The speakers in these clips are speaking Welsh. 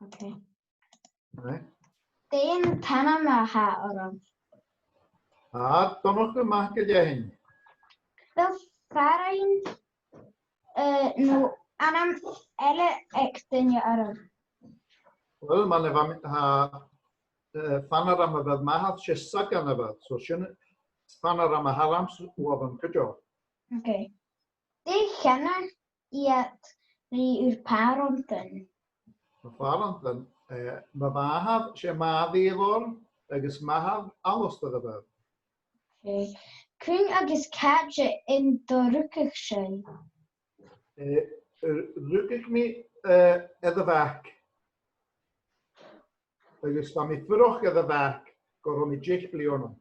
Okay. Right. Dein Panama ha o'r. Donwch yn mach gyda hyn. Fel farain nhw anam ele echdynio o'r. Wel, mae'n ffanar am y fydd mahad sy'n Suggan y fydd. So, sy'n ffanar am y harams o yn gyda. Okay. Di chynna i at ni yw'r paront yn. Mae ffarant yn, mae mahad sy'n maddi efo'r, agos mahad alwst y fydd. Okay. Cwyn agos cadja yn dorwcych sy'n. Rwgych mi edrych fach. Agos fa mi ffyrwch edrych fach, gorfod mi jich blion nhw.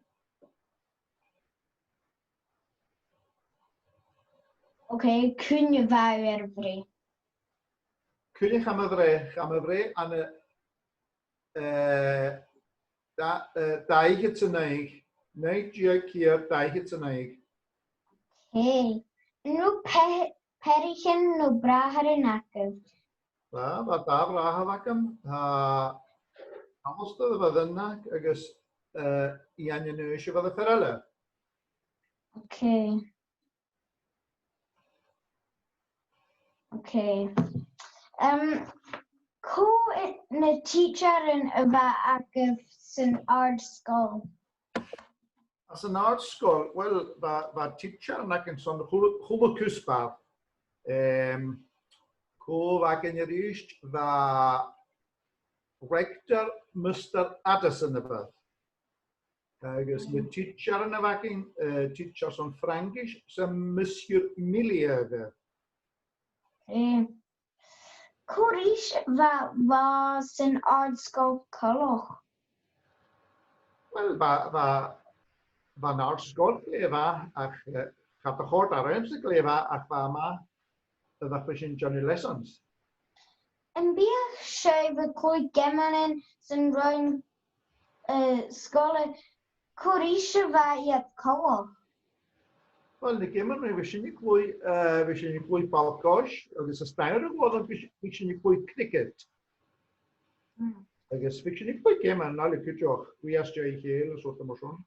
Okay, cwyn y fawr erfri. Cynnych am y fre, an y dau hyd yn eich, neu diau cyr dau hyd yn eich. Okay. Nhw perichen nhw brahar yn agos. Da brach ac am, amostad y fydd yna, agos i angen nhw eisiau fydd y fferele. Okay. Okay. Co na teacher yn yma agos yn ard sgol? As yn art school, wel, fa teacher yn ac yn son chwlw cwsbar. Co ac yn yr eist, fa rector Mr. Addison y bydd. Agos y teacher yn y facin, teacher son Frankish, sy'n Monsieur Millie y bydd. Cwrís fa sy'n ard sgol coloch? Wel, fa'n art school glefa, ac chad y chord ar ymwneud glefa, ac fa yma, ydych chi'n Johnny Lessons. Yn byd sef y clwy gemelyn sy'n rhoi'n sgol cwrís fa i at coloch? Wel, ni gymryd ni fysyn ni glwy balgosh, agos y stair y gwlad fysyn ni glwy cricket. Agos fysyn ni glwy gymryd, na li cydioch, gwi as jai chael, os wrth ymwysyn.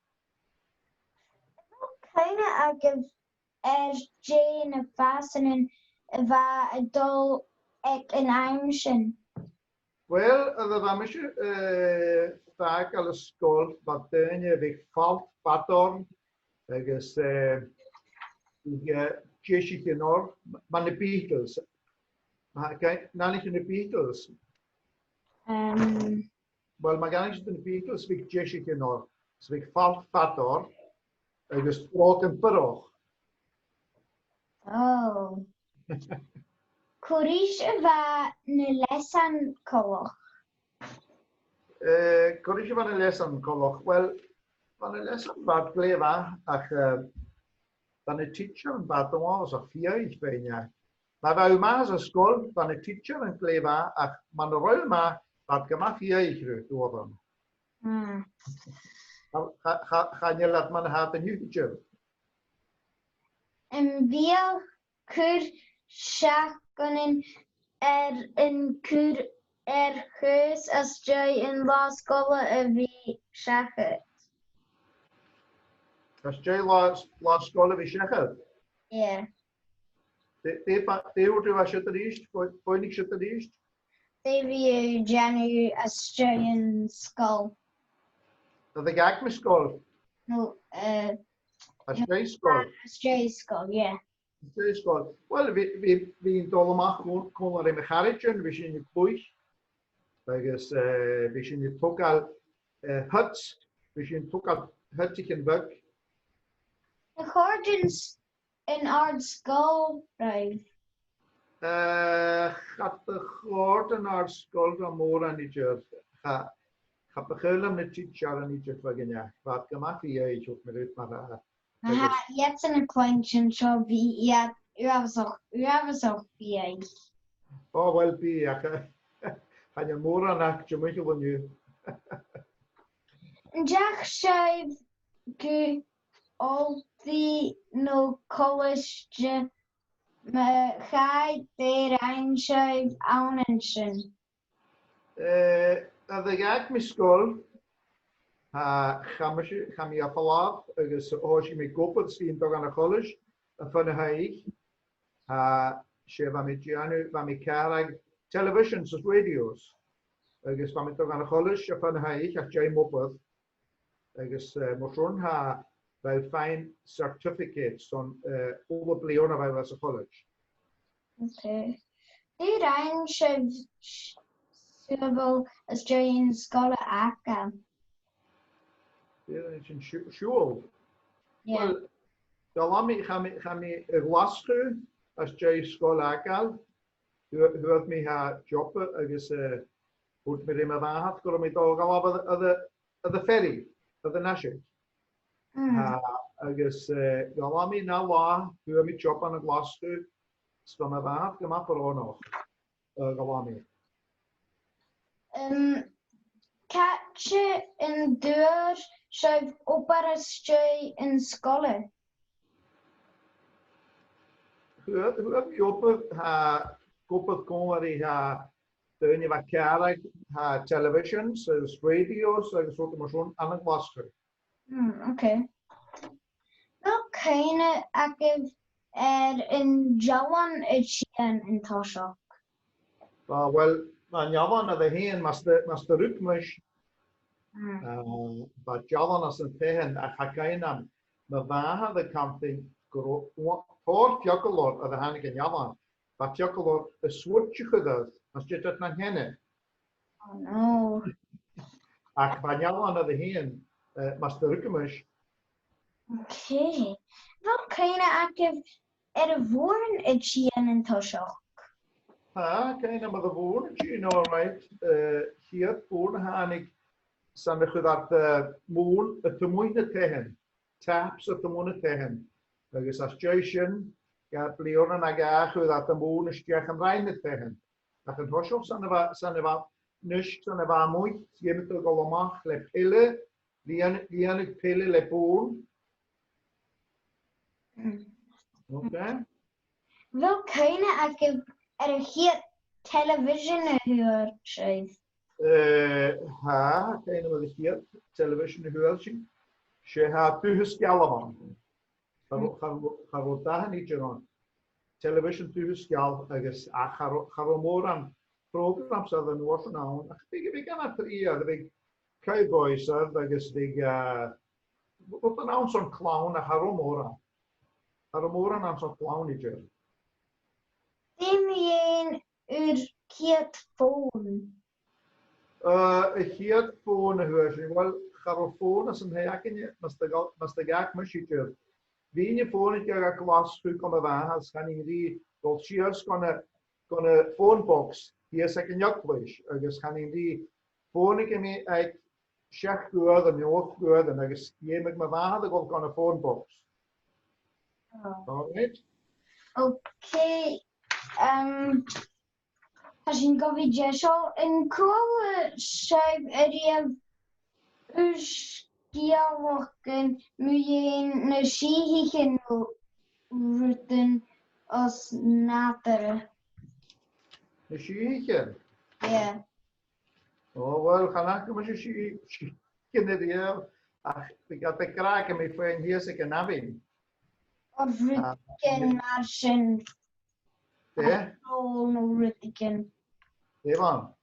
Kleine agos Jane y fasen yn fa y dol ec yn aimsyn. Wel, ydw am eisiau dda gael ysgol, fa dyn fi ffalt badorn, agos Jessie Gynor, mae'n y Beatles. Na ni yn y Beatles. Wel, mae gan eisiau yn y Beatles fi Jessie Gynor. So fi ffalt bador, agos drog yn byrwch. Oh. Cwrís fa na lesan coloch? Cwrys i fan y lesan coloch. Wel, fan y lesan bad glefa, ac fan y teacher yn bad o os o ffiaid feina. Mae fe yma as ysgol, fan y teacher yn glefa, ac mae'n rhoi yma bad gyma ffiaid rhyw o'n. Chanel at mae'n haf yn YouTube. Yn fiel cwr siach yn cwr chys as jai yn la sgola y fi siachyd. As jai la sgola fi siachyd? Ie. De yw'r rhyw asio dyn eist? Pwy'n eich dyn eist? De fi yw janw as jai yn sgol. Ydw i gag mi sgol? No, As jai sgol? as jai sgol, ie. As jai sgol. Wel, fi'n dol yma cwn ar ein charedion, fi sy'n ei bwys. Agos fi sy'n ei twgal hyts, fi sy'n twgal hyts i'ch yn fyg. Y chordyn yn ard sgol, rhaid? Chad y chord yn ar sgol gan môr yn ei dyrth. Chad bychyl am y teacher yn ei dyrth fag yna. Fad gyma fi ei chwch mi rydw ma'n rhaid. Aha, jetzt yn y cwensyn tro fi i at ywafesoch fi ei. O, wel fi, ac chan y môr yn ac jymwch o fwnnw. Yn jach sef gwy oldi no college mae chai de'r ein sef awn yn sy'n. As ik ga mijn school, ga me afvallen, dus als je me koopt, zie je toch aan de college, van de huis, ze van me krijgen televisions, dus radio's, dus van me toch aan de college, van de huis, als je me koopt, dus moet je wel fijn certificates van overblijven bij onze college. Okay. Die rein zowel als jij in school aangaan. Ja, is een school. Ja. Wel, dan ga me glas geven als jij school aangaat. Hoort me haar jobben, dus moet me immer waard, kom ik toch al op de ferry, op de nasje. Dus dan me nou waar, hoor me job aan het glas geven. Van me waard, kom maar voor nog. Gewoon me. Katje en deur schrijf op als jij in school. Hoort me op, koppelt kon die toen je wat krijgt, televisions, radio's, dus wat maar zo'n aan het glas geven. Okay. Wel keine aktiv in Jawan in Toshok. Wel, dan Javan naar de heen, maar de rückmisch, wat Javan als een tegen, ik ga kijken, maar waar de camping, voor Jokkelor, de Hanik in Javan, wat Jokkelor een soortje gedaan, als je dat naar hen. Oh no. Ik van Javan naar de heen, maar de rückmisch. Okay. Wel keine aktiv woorden in Toshok. Keine maar de woordje, alright. Hier voor Hanik, zijn er gedacht, moon, het te moeite tegen. Taps het te moeite tegen. Dus als Jason, ja, Leon en ik dat de moon is tegen reinen tegen. Dat het was ook zijn er wat niks, zijn er wat moeite. Je moet ook allemaal le pillen, die aan het pillen le boon. Oké. Wel keine aktiv hier television huur schrijf. Keine maar hier, television huurtje. Ze had thuis allemaal. Gaan we daar niet doen. Television thuis ergens gaan we aan programma's aan de Noord-Nederland. Ik kan het hier, de cowboys, ergens wat een aan zo'n clown, gaan we aan zo'n clownetje. Die kiet phone. Hier voor huurtje. Wel, garofoon is een heerlijke, maar de gek machine. Wie je voor het jaar klas kunnen waren, kan je die tot cheers kunnen phonebox. Hier is een jakvlees. Dus kan je die voor ik me uit check worden, hoog worden. Dus je met me waren, dan kan een phonebox. Alright. Okay. Als je een Jessel in kolen schrijf dialogen moet je een schiegen rutten als natere. Een schietje. Ja. Oh, wel, ga ik maar een schietje. Ach, ik had te kraken met vriend hier zeker navin. Of rutten marschen. Ja? Rutten. Evan.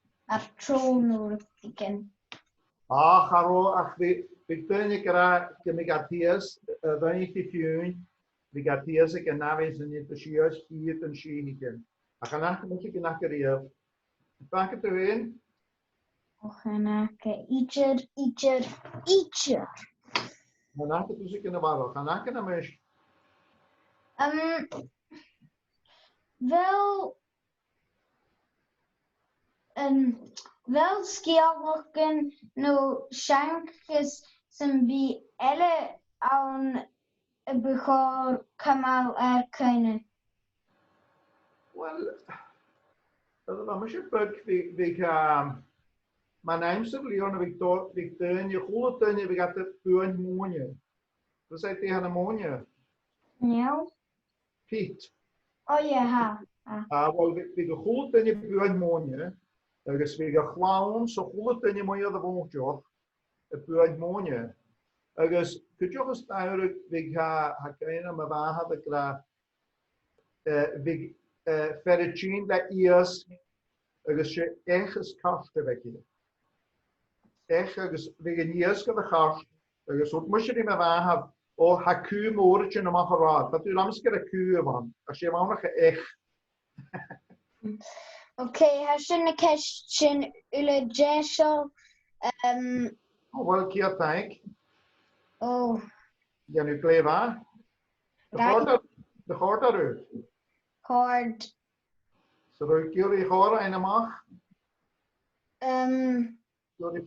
Rutten. Garo, ach, ik ben ik raak, ik had hier, dan ik die vuur, ik had hier zeker navin zijn niet precies hier een schietje. Ik ga naar moet ik naar hier. Dank het erin. Ganake, ietsje. Ganake dus ik in de barrel. Ganake naar mij. Wel skiawokken no shankes zijn bij elle aan begoor kamal erkennen. Wel, dat was een beetje mijn naam is Leon, ik ten je goede ten je gaat het puur monje. Dat zei tegen een monje. Ja. Piet. Oh ja. Wel, ik goede ten je puur monje. Agus bhí go chláán so chula duine mu a bhúteoch a buid móne. Agus goteochas dair bhí ha céine a bhátha a gra bhí ferritín le íos agus sé échas casta bheith. Ech agus bhí an íos go a chast agus út mu sé me bhátha ó ha cú móirte na marrád, dat tú ams go a cú van, a sé bhnach ech. Okay, ha sin na ceist sin ule déisio Well cíar tank, ó nu léhá. De chót arú. cord So ru cíir í chóra in amach. Dúirí